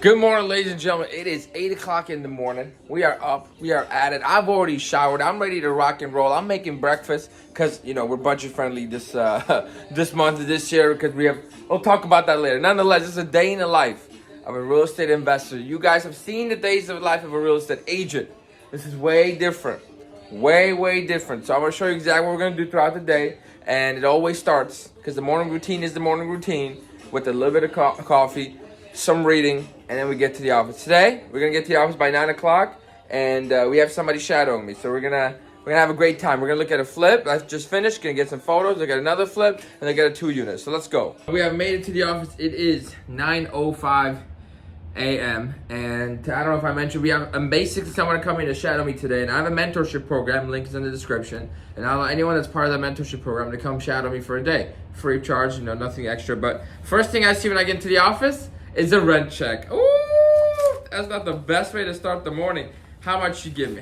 Good morning, ladies and gentlemen. It is 8 o'clock in the morning. We are up. We are at it. I've already showered. I'm ready to rock and roll. I'm making breakfast because, we're budget friendly this this month, this year, because we'll talk about that later. Nonetheless, it's a day in the life of a real estate investor. You guys have seen the days of life of a real estate agent. This is way different. Way different. So I'm going to show you exactly what we're going to do throughout the day. And it always starts, because the morning routine is the morning routine, with a little bit of coffee, some reading, and then we get to the office. Today, we're gonna get to the office by 9 o'clock, and we have somebody shadowing me. So we're gonna have a great time. We're gonna look at a flip that's just finished, gonna get some photos, look at another flip, and then get a 2 unit. So let's go. We have made it to the office. It is 9:05 a.m. and I don't know if I mentioned, we have basically someone coming to shadow me today, and I have a mentorship program. Link is in the description, and I'll allow anyone that's part of that mentorship program to come shadow me for a day, free of charge, nothing extra. But first thing I see when I get into the office is a rent check. Ooh, that's not the best way to start the morning. How much you give me?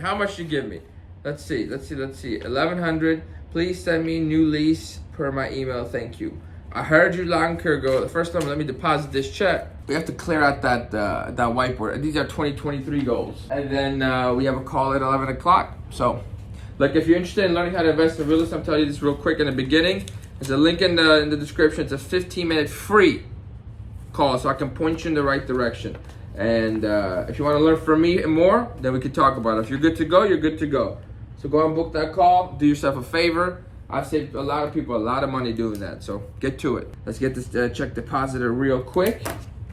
Let's see. 1100. Please send me new lease per my email. Thank you. I heard you long ago. The first time, let me deposit this check. We have to clear out that whiteboard. These are 2023 goals. And then we have a call at 11 o'clock. So, look, if you're interested in learning how to invest in real estate, I'm telling you this real quick in the beginning. There's a link in the description. It's a 15-minute free call, so I can point you in the right direction. And if you want to learn from me more, then we can talk about it. If you're good to go, you're good to go. So go and book that call. Do yourself a favor. I've saved a lot of people a lot of money doing that. So get to it. Let's get this check deposited real quick.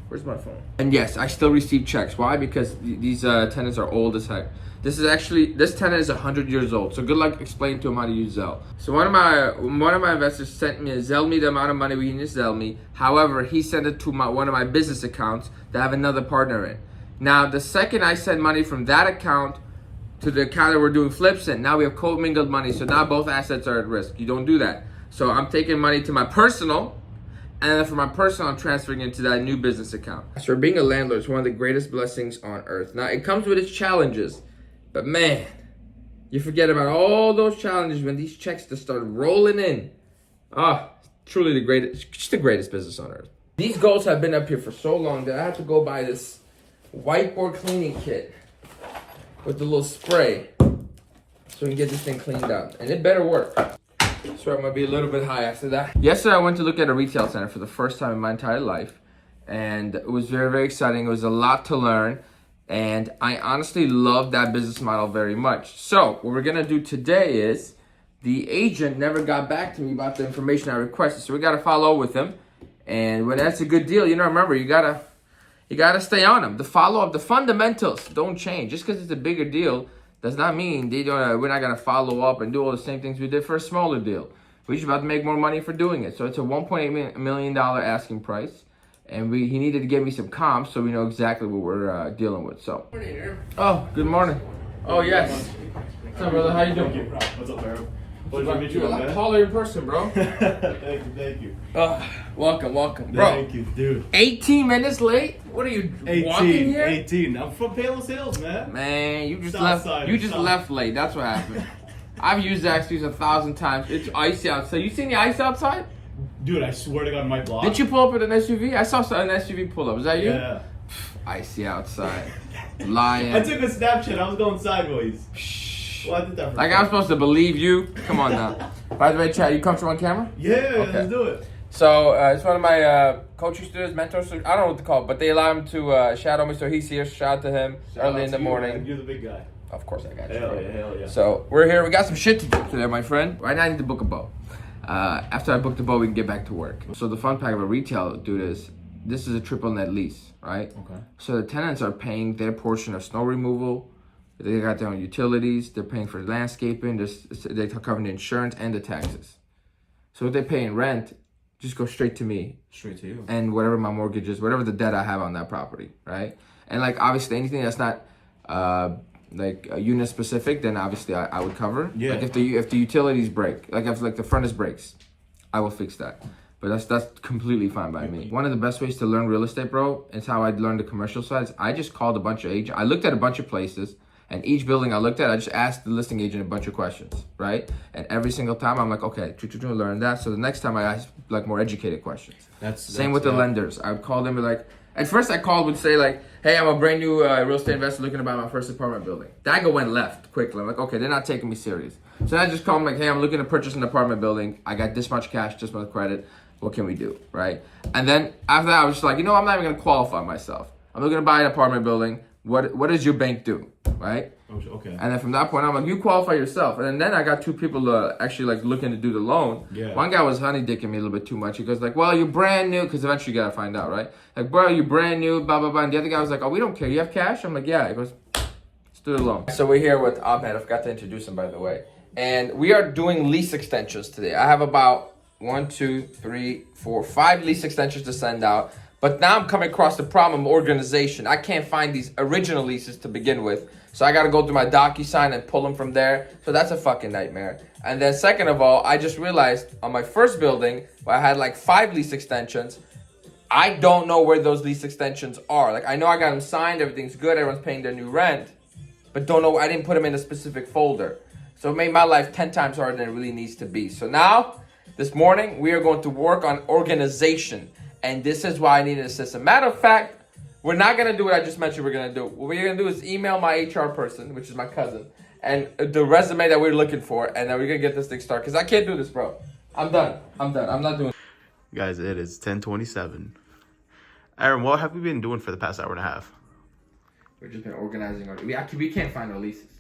Where's my phone? And yes, I still receive checks. Why? Because these tenants are old as heck. This tenant is 100 years old. So good luck explaining to him how to use Zelle. So one of my investors sent me the amount of money we need to Zelle me. However, he sent it to one of my business accounts that have another partner in. Now, the second I send money from that account to the account that we're doing flips in, now we have co-mingled money. So now both assets are at risk. You don't do that. So I'm taking money to my personal, and then from my personal, I'm transferring into that new business account. So being a landlord is one of the greatest blessings on earth. Now, it comes with its challenges. But man, you forget about all those challenges when these checks just start rolling in. Truly the greatest business on earth. These goals have been up here for so long that I have to go buy this whiteboard cleaning kit with the little spray so we can get this thing cleaned up. And it better work. So I'm gonna be a little bit high after that. Yesterday I went to look at a retail center for the first time in my entire life. And it was very, very exciting. It was a lot to learn. And I honestly love that business model very much. So what we're gonna do today is, the agent never got back to me about the information I requested, so we gotta follow with him. And when that's a good deal, remember, you gotta stay on them. The follow-up, the fundamentals don't change. Just because it's a bigger deal does not mean we're not gonna follow up and do all the same things we did for a smaller deal. We're just about to make more money for doing it. So it's a $1.8 million asking price. And he needed to give me some comps so we know exactly what we're dealing with. So, oh, good morning. Oh, yes. What's up, brother? How you doing? What's up, Aaron? Pleasure to meet you, You're a lot man. taller in person, bro. Thank you. Welcome, bro. Thank you, dude. 18 minutes late? What are you, walking here? 18. I'm from Palos Hills, man. Man, you just South left. side, You just south. left late. That's what happened. I've used Axis 1,000 times. It's icy outside. You seen the ice outside? Dude, I swear to God, my block. Did you pull up with an SUV? I saw an SUV pull up. Was that you? Yeah. Icy outside. Lying. I took a Snapchat. I was going sideways. Well, I did that for Like, I'm supposed to believe you? Come on now. By the way, Chad, you comfortable on camera? Yeah, Okay. let's do it. So, it's one of my coaching students, mentors. I don't know what to call it, but they allow him to shadow me, so he's here. Shout out to him early in the morning. Man. You're the big guy. Of course, I got you. Hell yeah. So, we're here. We got some shit to do today, my friend. Right now, I need to book a boat. After I book the boat, we can get back to work. So, the fun pack of a retail dude is, this is a triple net lease, right? Okay. So, the tenants are paying their portion of snow removal. They got their own utilities. They're paying for landscaping. They're covering the insurance and the taxes. So, if they pay in rent, just go straight to me. Straight to you. And whatever my mortgage is, whatever the debt I have on that property, right? And like, obviously, anything that's not unit specific, then obviously I would cover. Yeah. Like if the utilities break, like if the furnace breaks, I will fix that. But that's completely fine by me. One of the best ways to learn real estate, bro, is how I learned the commercial side. I just called a bunch of agents. I looked at a bunch of places. And each building I looked at, I just asked the listing agent a bunch of questions, right? And every single time I'm like, okay, learn that. So the next time I ask like more educated questions. Same with the lenders. I would call them and be like, At first, I called would say like, "Hey, I'm a brand new real estate investor looking to buy my first apartment building." That went left quickly. I'm like, okay, they're not taking me serious. So I just call them like, "Hey, I'm looking to purchase an apartment building. I got this much cash, this much credit. What can we do?" Right? And then after that, I was just like, I'm not even gonna qualify myself. I'm looking to buy an apartment building. What does your bank do? Right? Okay. And then from that point, I'm like, you qualify yourself. And then I got two people actually like looking to do the loan. Yeah. One guy was honey dicking me a little bit too much. He goes like, well, you're brand new, because eventually you gotta find out, right? Like, bro, you're brand new, blah, blah, blah. And the other guy was like, oh, we don't care. You have cash? I'm like, yeah. He goes, let's do the loan. So we're here with Ahmed. I forgot to introduce him, by the way. And we are doing lease extensions today. I have about 5 lease extensions to send out. But now I'm coming across the problem of organization. I can't find these original leases to begin with. So I got to go through my DocuSign and pull them from there. So that's a fucking nightmare. And then second of all, I just realized on my first building, where I had like 5 lease extensions, I don't know where those lease extensions are. Like, I know I got them signed, everything's good, everyone's paying their new rent, but don't know, I didn't put them in a specific folder. So it made my life 10 times harder than it really needs to be. So now, this morning, we are going to work on organization. And this is why I need an assistant. Matter of fact, we're not going to do what I just mentioned we're going to do. What we're going to do is email my HR person, which is my cousin, and the resume that we're looking for, and then we're going to get this thing started. Because I can't do this, bro. I'm done. I'm not doing it. Guys, it is 10:27. Aaron, what have we been doing for the past hour and a half? We've just been organizing. We can't find our leases.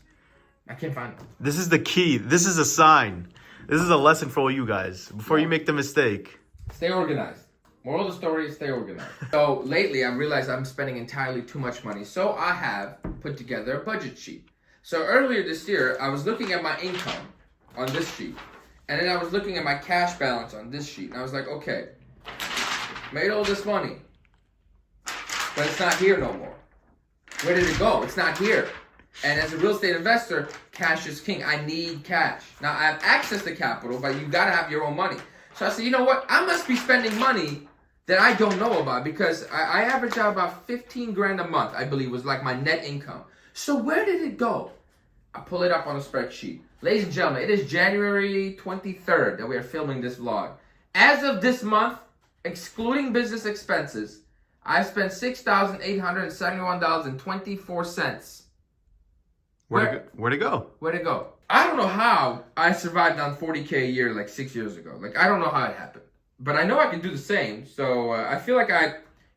I can't find them. This is the key. This is a sign. This is a lesson for all you guys. Before you make the mistake. Stay organized. Moral of the story is stay organized. So lately, I've realized I'm spending entirely too much money. So I have put together a budget sheet. So earlier this year, I was looking at my income on this sheet. And then I was looking at my cash balance on this sheet. And I was like, okay, made all this money, but it's not here no more. Where did it go? It's not here. And as a real estate investor, cash is king. I need cash. Now, I have access to capital, but you got to have your own money. So I said, you know what? I must be spending money that I don't know about, because I average out about 15 grand a month, I believe, was like my net income. So where did it go? I pull it up on a spreadsheet. Ladies and gentlemen, it is January 23rd that we are filming this vlog. As of this month, excluding business expenses, I spent $6,871.24. Where'd it go? Where'd it go? I don't know how I survived on $40K a year like 6 years ago. Like, I don't know how it happened. But I know I can do the same. So I feel like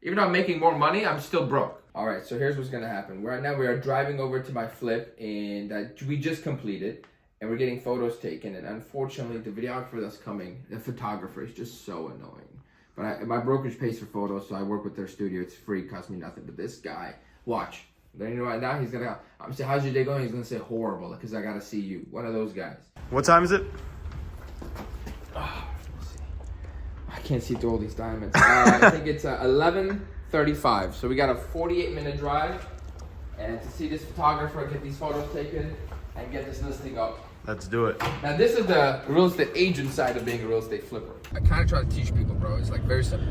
even though I'm making more money, I'm still broke. All right, so here's what's going to happen. Right now, we are driving over to my flip, and we just completed, and we're getting photos taken. And unfortunately, the videographer that's coming, the photographer, is just so annoying. But my brokerage pays for photos, so I work with their studio. It's free, costs me nothing. But this guy, watch. Then you know right now, he's going to, I'm saying, how's your day going? He's going to say horrible, because I got to see you. One of those guys. What time is it? I can't see through all these diamonds. I think it's 11:35. So we got a 48-minute drive, and to see this photographer get these photos taken and get this listing up. Let's do it. Now this is the real estate agent side of being a real estate flipper. I kind of try to teach people, bro. It's like very simple.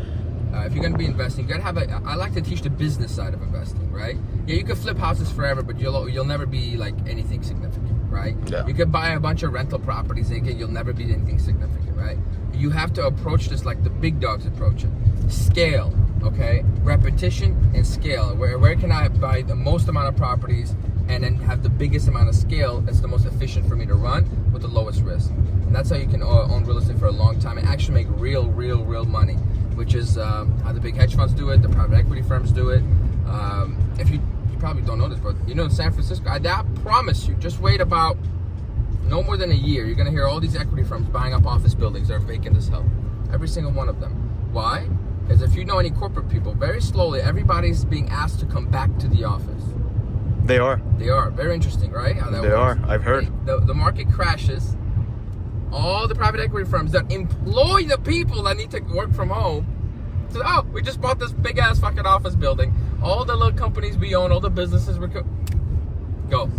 If you're gonna be investing, you gotta have I like to teach the business side of investing, right? Yeah, you can flip houses forever, but you'll never be like anything significant, right? Yeah. You could buy a bunch of rental properties and you'll never be anything significant, right? You have to approach this like the big dogs approach it. Scale, okay? Repetition and scale. Where can I buy the most amount of properties and then have the biggest amount of scale that's the most efficient for me to run with the lowest risk? And that's how you can own real estate for a long time and actually make real money, which is how the big hedge funds do it, the private equity firms do it. If you probably don't know this, but you know in San Francisco, I promise you, just wait about no more than a year, you're gonna hear all these equity firms buying up office buildings that are vacant as hell. Every single one of them. Why? Because if you know any corporate people, very slowly, everybody's being asked to come back to the office. They are. They are. Very interesting, right? How that They works. are. I've heard. The market crashes. All the private equity firms that employ the people that need to work from home. So, we just bought this big ass fucking office building. All the little companies we own, all the businesses go.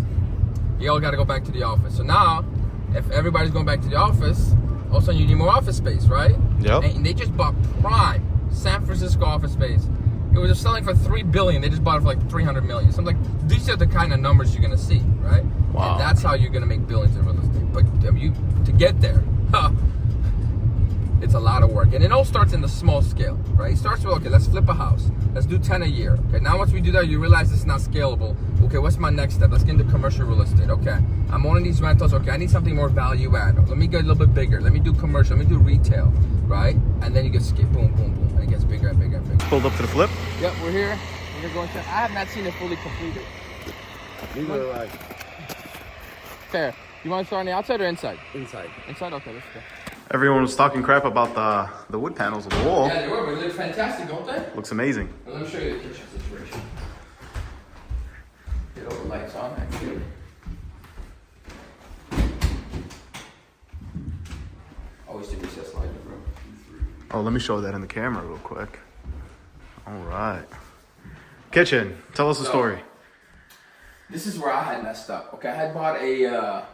You all got to go back to the office. So now, if everybody's going back to the office, all of a sudden you need more office space, right? Yep. And they just bought prime San Francisco office space. It was selling for $3 billion. They just bought it for like $300 million. So I'm like, these are the kind of numbers you're gonna see, right? Wow. And that's how you're gonna make billions in real estate. But to get there, it's a lot of work. And it all starts in the small scale, right? It starts with, okay, let's flip a house. Let's do 10 a year. Okay, now once we do that, you realize it's not scalable. Okay, what's my next step? Let's get into commercial real estate. Okay, I'm owning these rentals. Okay, I need something more value add. Let me get a little bit bigger. Let me do commercial. Let me do retail, right? And then you get skip, boom, boom, boom. And it gets bigger and bigger and bigger. Pulled up to the flip. Yep, we're here. We're going to, I have not seen it fully completed. These are like Fair. You want to start on the outside or inside? inside. Inside? Okay, let's go. Everyone was talking crap about the wood panels on the wall. Yeah, they were, but they look fantastic, don't they? Looks amazing. Well, let me show you the kitchen situation. Get all the lights on, actually. Always do recess lighting, bro. Oh, let me show that in the camera real quick. All right. Kitchen. Tell us the story. This is where I had messed up. Okay, I had bought a,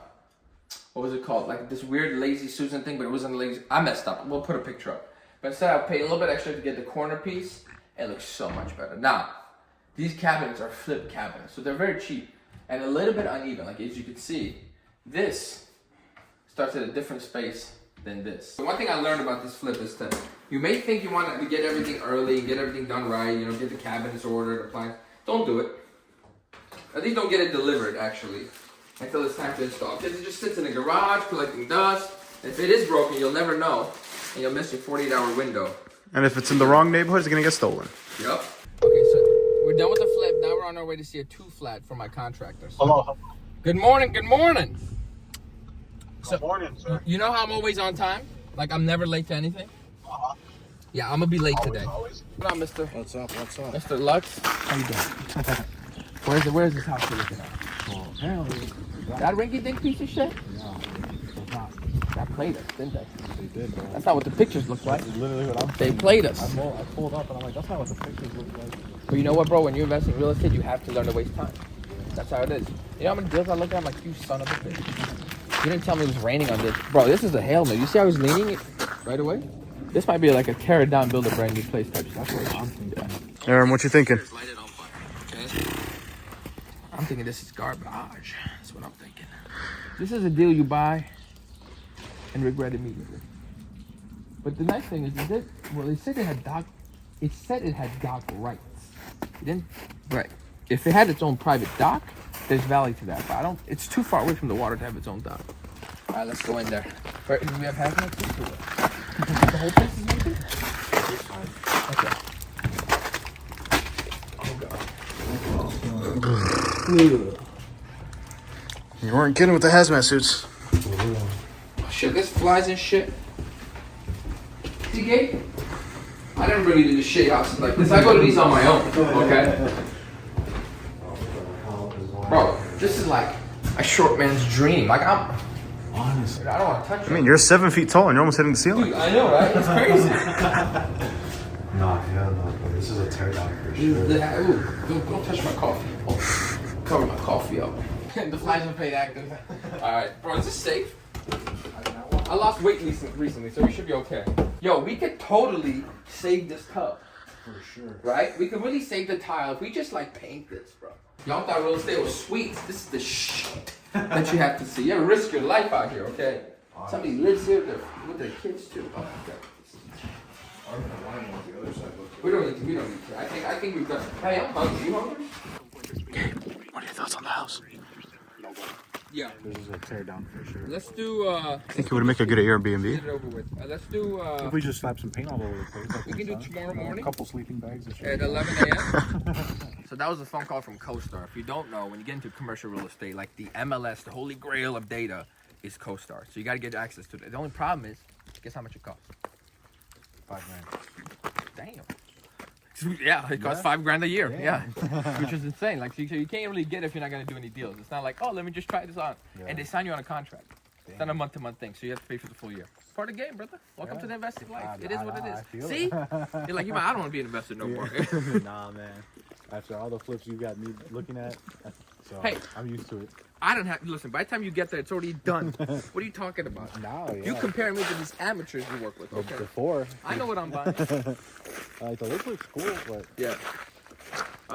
what was it called? Like this weird lazy Susan thing, but it wasn't lazy. I messed up. We'll put a picture up. But instead I paid a little bit extra to get the corner piece. It looks so much better. Now, these cabinets are flip cabinets, so they're very cheap and a little bit uneven. Like as you can see, this starts at a different space than this. So one thing I learned about this flip is that you may think you want to get everything early, get everything done right, you know, get the cabinets ordered, appliances. Don't do it. At least don't get it delivered, actually, until it's time to install. Because it just sits in the garage collecting dust. And if it is broken, you'll never know, and you'll miss your 48-hour window. And if it's in the wrong neighborhood, it's gonna get stolen. Yep. Okay, so we're done with the flip. Now we're on our way to see a 2-flat for my contractor. So, Hello. good morning. Good morning. Good morning, sir. You know how I'm always on time? Like I'm never late to anything. Uh-huh. Yeah, I'm gonna be late today. Always. What up, Mister? What's up? What's up? Mr. Lux? How you doing? Where's this house you're looking at? Well, apparently, That rinky-dink piece of shit? no, it's not. That played us, didn't they? They did, bro. That's not what the pictures look like. That's literally what I'm They saying. played us. I pulled up and I'm like, that's not what the pictures look like. But you know what, bro? When you invest in real estate, you have to learn to waste time. That's how it is. You know how many deals I look at? I'm like, you son of a bitch. You didn't tell me it was raining on this. Bro, this is a hail man. You see how he's leaning right away? This might be like a tear it down, build a brand new place type stuff. That's what I'm thinking. Aaron, what you thinking? Light it on fire, okay? I'm thinking this is garbage. That's what I'm thinking. This is a deal you buy and regret immediately. But the nice thing is that, well, it said it had dock rights. It didn't, right. If it had its own private dock, there's value to that. But it's too far away from the water to have its own dock. All right, let's go in there. Do we have hazmat suits or what? The whole place is empty? Okay. You weren't kidding with the hazmat suits. Oh, shit, there's flies and shit. See, Gabe? I never really do the shit houses like this. I go to these on my own, okay? Bro, this is like a short man's dream. Like, honestly, I don't want to touch it. I mean, you're 7 feet tall and you're almost hitting the ceiling. Dude, I know, right? It's crazy. No, this is a teardown for sure. Ooh, don't touch my coffee. Oh, cover my coffee up. The flies are paid active. Alright, bro, is this safe? I lost weight recently, so we should be okay. Yo, we could totally save this tub. For sure. Right? We could really save the tile if we just like paint this, bro. Y'all thought real estate was sweet. This is the shit that you have to see. You ever risk your life out here, okay? Somebody lives here with their kids too. Oh my god. We don't need to. I think we've done. Hey, I'm hungry. You hungry? What are your thoughts on the house? Yeah. This is a teardown for sure. Let's do. I think it would make a good Airbnb. Get it over with. Let's do. If we just slap some paint all over the place. We can do tomorrow morning. A couple sleeping bags. At 11 a.m. So that was a phone call from CoStar. If you don't know, when you get into commercial real estate, like the MLS, the holy grail of data is CoStar. So you got to get access to it. The only problem is, guess how much it costs? $5,000. Damn. Yeah, it costs $5,000 a year. Yeah, which is insane. Like, so you can't really get it if you're not gonna do any deals. It's not like, oh, let me just try this on, and they sign you on a contract. It's not a month-to-month thing, so you have to pay for the full year. Part of the game, brother. Welcome to the investing life. It is what it is. See, you're like, I don't want to be an investor no more. Nah, man. After all the flips you got me looking at, so Hey. I'm used to it. I don't have. Listen, by the time you get there, it's already done. What are you talking about? Now, yeah. You comparing me to these amateurs you work with. Okay. Before. I know what I'm buying. Like, the list looks cool, but... Yeah.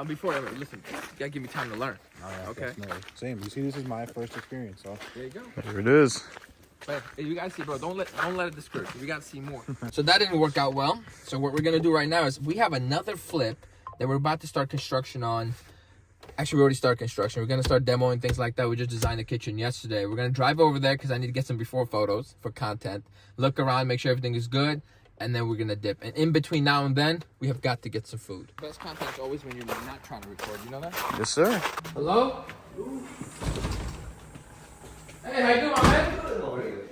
Before, listen, you gotta give me time to learn. Oh, yeah, Okay. definitely. Same. You see, this is my first experience, so... There you go. There it is. But if you guys see, bro, don't let it discourage you. We gotta see more. So that didn't work out well. So what we're gonna do right now is we have another flip that we're about to start construction on. Actually, we already started construction. We're gonna start demoing things like that. We just designed the kitchen yesterday. We're gonna drive over there because I need to get some before photos for content. Look around, make sure everything is good, and then we're gonna dip. And in between now and then, we have got to get some food. Best content is always when you're not trying to record. You know that? Yes, sir. Hello? Hey, how you doing, my man?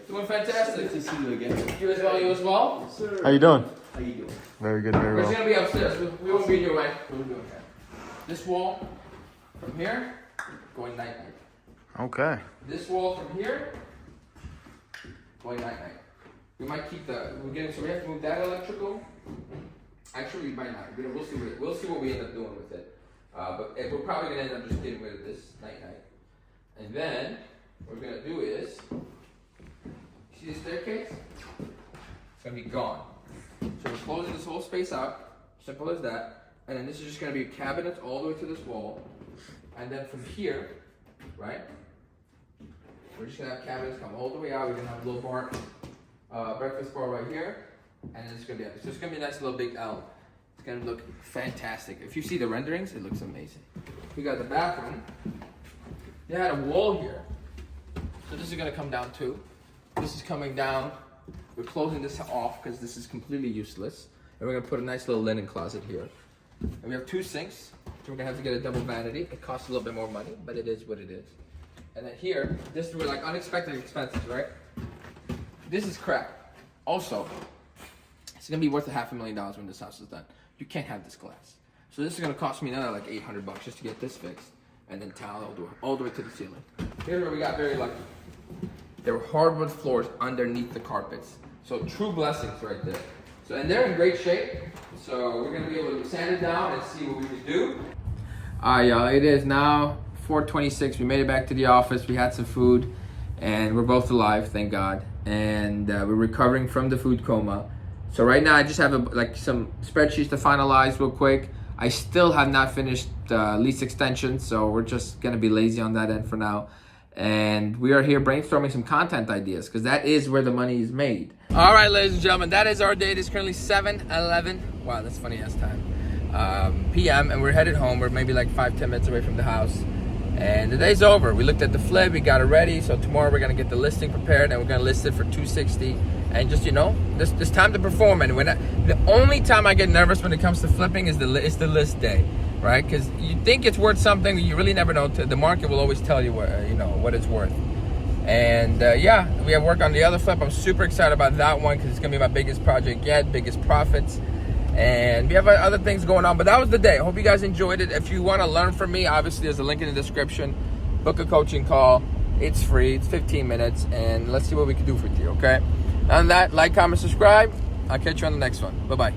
Doing fantastic. Good to see you again. You as well, you as well? Yes, sir. How you doing? How you doing? Very good, very We're well. gonna be upstairs. We won't be here, right? We'll be okay. This wall from here, going night night. Okay. This wall from here, going night night. We might keep so we have to move that electrical. Actually, we might not. We'll see what we end up doing with it. But we're probably gonna end up just getting rid of this night night. And then what we're gonna do is, see the staircase? It's gonna be gone. So we're closing this whole space out, simple as that. And then this is just gonna be cabinets all the way to this wall. And then from here, right? We're just gonna have cabinets come all the way out. We're gonna have a little bar, breakfast bar right here. And then it's gonna be empty. So it's gonna be a nice little big L. It's gonna look fantastic. If you see the renderings, it looks amazing. We got the bathroom. They had a wall here. So this is gonna come down too. This is coming down. We're closing this off because this is completely useless. And we're gonna put a nice little linen closet here. And we have 2 sinks. So we're gonna have to get a double vanity. It costs a little bit more money, but it is what it is. And then here, this is where like unexpected expenses, right? This is crap. Also, it's gonna be worth $500,000 when this house is done. You can't have this glass. So this is gonna cost me another like $800 just to get this fixed. And then tile all the way to the ceiling. Here's where we got very lucky. There were hardwood floors underneath the carpets. So true blessings right there. So, and they're in great shape. So we're gonna be able to sand it down and see what we can do. Alright, y'all, it is now 4:26. We made it back to the office. We had some food and we're both alive, thank God. And we're recovering from the food coma. So right now I just have some spreadsheets to finalize real quick. I still have not finished lease extension, so we're just gonna be lazy on that end for now. And we are here brainstorming some content ideas because that is where the money is made. All right, ladies and gentlemen, that is our day. It is currently 7:11. Wow, that's funny ass time. PM, and we're headed home. We're maybe like 5-10 minutes away from the house. And the day's over. We looked at the flip, we got it ready. So tomorrow we're gonna get the listing prepared and we're gonna list it for $260. And just, you know, this time to perform. And the only time I get nervous when it comes to flipping is the list day, right? Because you think it's worth something, you really never know. The market will always tell you what it's worth. And yeah, we have work on the other flip. I'm super excited about that one because it's gonna be my biggest project yet, biggest profits. And we have other things going on, but that was the day. I hope you guys enjoyed it. If you want to learn from me, obviously there's a link in the description. Book a coaching call. It's free. It's 15 minutes, and let's see what we can do for you, okay? And that, like, comment, subscribe. I'll catch you on the next one. Bye-bye.